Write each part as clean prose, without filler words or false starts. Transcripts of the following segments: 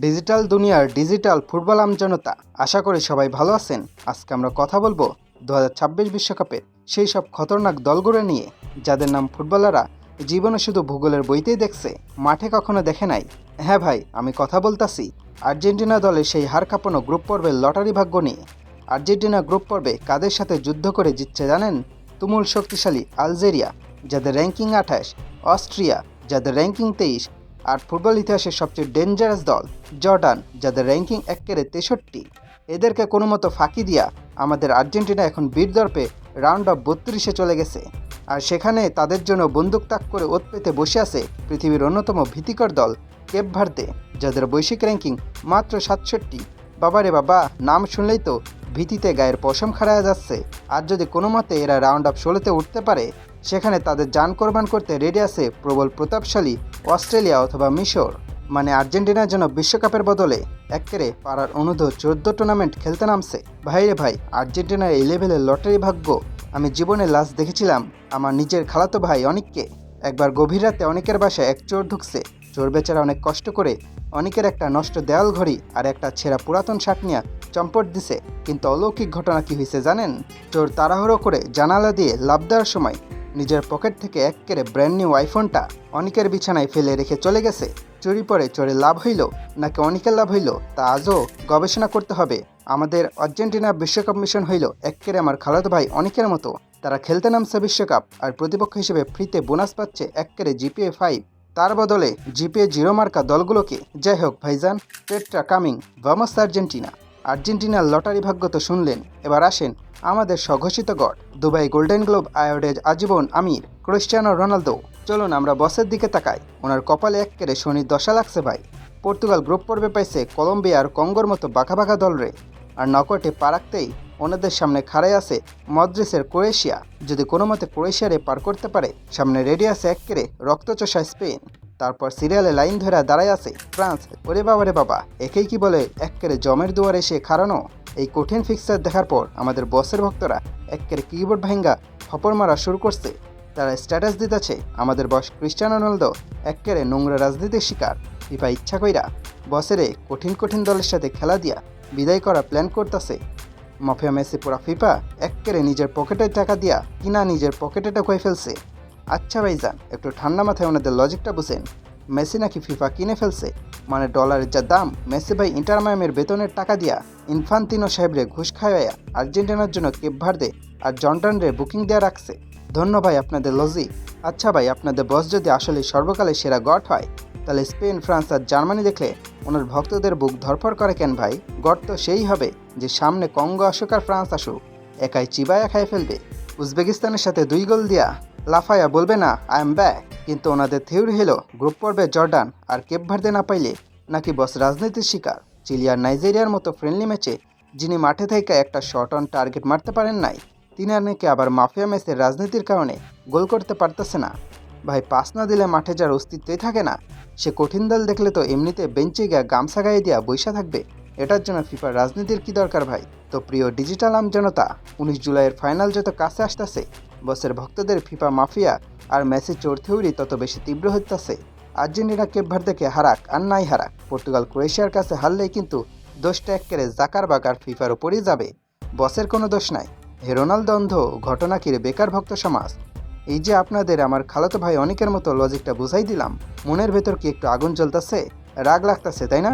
Digital দুনিয়ার digital football আমজনতা, আশা করি সবাই ভালো আছেন। আজকে আমরা কথা বলবো 2026 বিশ্বকাপের সেই সব খতরনাক দলগুলো নিয়ে যাদের নাম ফুটবলাররা জীবনে শুধু ভূগোলের বইতেই দেখছে, মাঠে কখনো দেখে নাই। হ্যাঁ ভাই, আমি কথা বলতাছি আর্জেন্টিনা দলের সেই হাড় কাঁপানো গ্রুপ পর্বের লটারি ভাগ্য নিয়ে। আর্জেন্টিনা গ্রুপ পর্বে কাদের সাথে যুদ্ধ করে জিতছে জানেন? তুমুল শক্তিশালী আলজেরিয়া, যাদের র্যাঙ্কিং 28, অস্ট্রিয়া যাদের র্যাঙ্কিং 23, আর ফুটবল ইতিহাসের সবচেয়ে ডেঞ্জারাস দল জর্ডান, যাদের র্যাঙ্কিং 63। এদেরকে কোনো মতো ফাঁকি দিয়া আমাদের আর্জেন্টিনা এখন বীরদর্পে রাউন্ড অফ 32-এ চলে গেছে। আর সেখানে তাদের জন্য বন্দুক তাক করে ওত পেতে বসে আছে পৃথিবীর অন্যতম ভীতিকর দল কেপ ভার্দে, যাদের বৈশ্বিক র্যাঙ্কিং মাত্র 67। বাবারে বাবা, নাম শুনলেই তো ভীতিতে গায়ের পশম খাড়ায় যাচ্ছে। আর যদি কোনো মতে এরা রাউন্ড অফ 16-তে উঠতে পারে, সেখানে তাদের জান কোরবান করতে রেডি আছে প্রবল প্রতাপশালী অস্ট্রেলিয়া অথবা মিশর। মানে আর্জেন্টিনার জন্য বিশ্বকাপের বদলে এক্কেরে পাড়ার অনূর্ধ্ব 14 টুর্নামেন্ট খেলতে নামছে। ভাইরে ভাই, আর্জেন্টিনার এই লেভেলের লটারি ভাগ্য আমি জীবনে লাস্ট দেখেছিলাম আমার নিজের খালাতো ভাই অনিককে। একবার গভীর রাতে অনেকের বাসায় এক চোর ঢুকছে। চোর বেচারা অনেক কষ্ট করে অনেকের একটা নষ্ট দেয়াল ঘড়ি আর একটা ছেঁড়া পুরাতন শার্ট নিয়ে চম্পট দিছে। কিন্তু অলৌকিক ঘটনা কি হয়েছে জানেন? চোর তাড়াহুড়ো করে জানালা দিয়ে লাফ দেওয়ার সময় নিজের পকেট থেকে এক্কেরে ব্র্যান্ড নিউ আইফোনটা অনেকের বিছানায় ফেলে রেখে চলে গেছে। চুরি পরে চোরের লাভ হইল নাকি অনেকের লাভ হইল তা আজও গবেষণা করতে হবে। আমাদের আর্জেন্টিনা বিশ্বকাপ মিশন হইল এক্কেরে আমার খালাতো ভাই অনেকের মতো। তারা খেলতে নামছে বিশ্বকাপ আর প্রতিপক্ষ হিসেবে ফ্রিতে বোনাস পাচ্ছে এক্কেরে জিপিএ 5। তার বদলে জিপিএ 0 মার্কা দলগুলোকে। যাই হোক ভাইজান, টেট্রা কামিং, ভামোস আর্জেন্টিনা। আর্জেন্টিনার লটারি ভাগ্য তো শুনলেন, এবার আসেন আমাদের স্বঘোষিত গড, দুবাই গোল্ডেন গ্লোব অ্যাওয়ার্ডের আজীবন আমির ক্রিস্টিয়ানো রোনালদো। চলুন আমরা বসের দিকে তাকাই। ওনার কপালে এক্কেরে শনির দশা লাগছে ভাই। পর্তুগাল গ্রুপ পর্বে পাইছে কলম্বিয়া আর কঙ্গোর মতো বাঁকা বাঁকা দলরে, আর নকআউটে পা রাখতেই ওনাদের সামনে খাড়াই আছে মদ্রিসের ক্রোয়েশিয়া। যদি কোনো মতে ক্রোয়েশিয়ারে পার করতে পারে, সামনে রেডি আছে এক্কেরে রক্তচোষা স্পেন। তারপর সিরিয়ালে লাইন ধরে দাঁড়ায় আছে ফ্রান্স। ওরে বাবা রে বাবা, একেই কি বলে এক্কেরে জমের দুয়ারে এসে খাড়ানো। এই কঠিন ফিক্সার দেখার পর আমাদের বসের ভক্তরা এক্কেরে কিবোর্ড ভাঙ্গা ফপর মারা শুরু করছে। তারা স্ট্যাটাস দিতেছে আমাদের বস ক্রিস্টিয়ানো রোনালদো এক্কেরে নোংরা রাজনীতির শিকার। ফিফা ইচ্ছা কইরা বসেরে কঠিন কঠিন দলের সাথে খেলা দিয়া বিদায় করা প্ল্যান করতেছে। মাফিয়া মেসি পুরা ফিফা এক্কেরে নিজের পকেটের টাকা দিয়া কিনা নিজের পকেটে টাকায় ফেলছে। আচ্ছা ভাইজান, একটু ঠান্ডা মাথায় ওনাদের লজিকটা বুঝেন। মেসি নাকি ফিফা কিনে ফেলছে, মানে ডলারের যা দাম, মেসি ভাই ইন্টার মায়ামির বেতনের টাকা দিয়া ইনফান্তিনো সাহেবরে ঘুষ খাওয়াইয়া আর্জেন্টিনার জন্য কেপ ভার্দে আর জর্ডানরে বুকিং দেওয়া রাখছে। ধন্য ভাই আপনাদের লজিক। আচ্ছা ভাই, আপনাদের বস যদি আসলে সর্বকালের সেরা গড হয়, তাহলে স্পেন, ফ্রান্স আর জার্মানি দেখলে ওনার ভক্তদের বুক ধরফর করে কেন ভাই? গড তো সেই হবে যে সামনে কঙ্গো আসুক আর ফ্রান্স আসুক, একাই চিবায়া খায় ফেলবে। উজবেকিস্তানের সাথে 2 গোল দিয়া লাফায়া বলবে না আই এম ব্যাক। কিন্তু ওনাদের থিওরি হলো গ্রুপ পর্বে জর্ডান আর কেপ ভার্দে না পাইলে নাকি বস রাজনীতির শিকার। চিলি আর নাইজেরিয়ার মতো ফ্রেন্ডলি ম্যাচে যিনি মাঠে থেকে একটা শট অন টার্গেট মারতে পারেন নাই, তিনি আর নাকি আবার মাফিয়া ম্যাচের রাজনীতির কারণে গোল করতে পারতেছে না। ভাই, পাস না দিলে মাঠে যার অস্তিত্বই থাকে না, সে কঠিন দল দেখলে তো এমনিতে বেঞ্চে গিয়ে গামছা গায়ে দিয়া বৈশা থাকবে। এটার জন্য ফিফার রাজনীতির কি দরকার ভাই? তো প্রিয় ডিজিটাল আমজনতা, 19 জুলাইয়ের ফাইনাল যত কাছে আসতেছে, বসের ভক্তদের ফিফা মাফিয়া আর মেসি চোর থিওরি তত বেশি তীব্র হইতেছে। আর্জেন্টিনা কেপ ভার্দেকে হারাক আর নাই হারাক, পর্তুগাল ক্রোয়েশিয়ার কাছে হারলেই কিন্তু দোষটা এক্কেরে জাকারবার্গ আর ফিফার উপরই যাবে। বসের কোনো দোষ নাই। হে রোনালদো অন্ধ, ঘটনা কিরে বেকার ভক্ত সমাজ। এই যে আপনাদের আমার খালাতো ভাই অনেকের মতো লজিকটা বুঝাই দিলাম, মনের ভেতর কি একটু আগুন জ্বলতেছে? রাগ লাগতেছে, তাই না?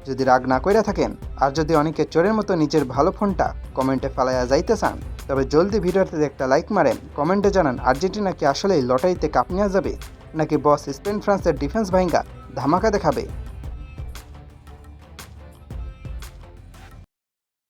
যদি রাগ না কইরা থাকেন, আর যদি অনেকে চোরের মতো নিজের ভালো ফোনটা কমেন্টে ফেলাইয়া যাইতে চান, তবে জলদি ভিডিওতে একটা লাইক মারেন। কমেন্টে জানান আর্জেন্টিনা কি আসলেই লটারিতে কাপ নেওয়া যাবে, নাকি বস স্পেন ফ্রান্সের ডিফেন্স ভাঙ্গা ধামাকা দেখাবে।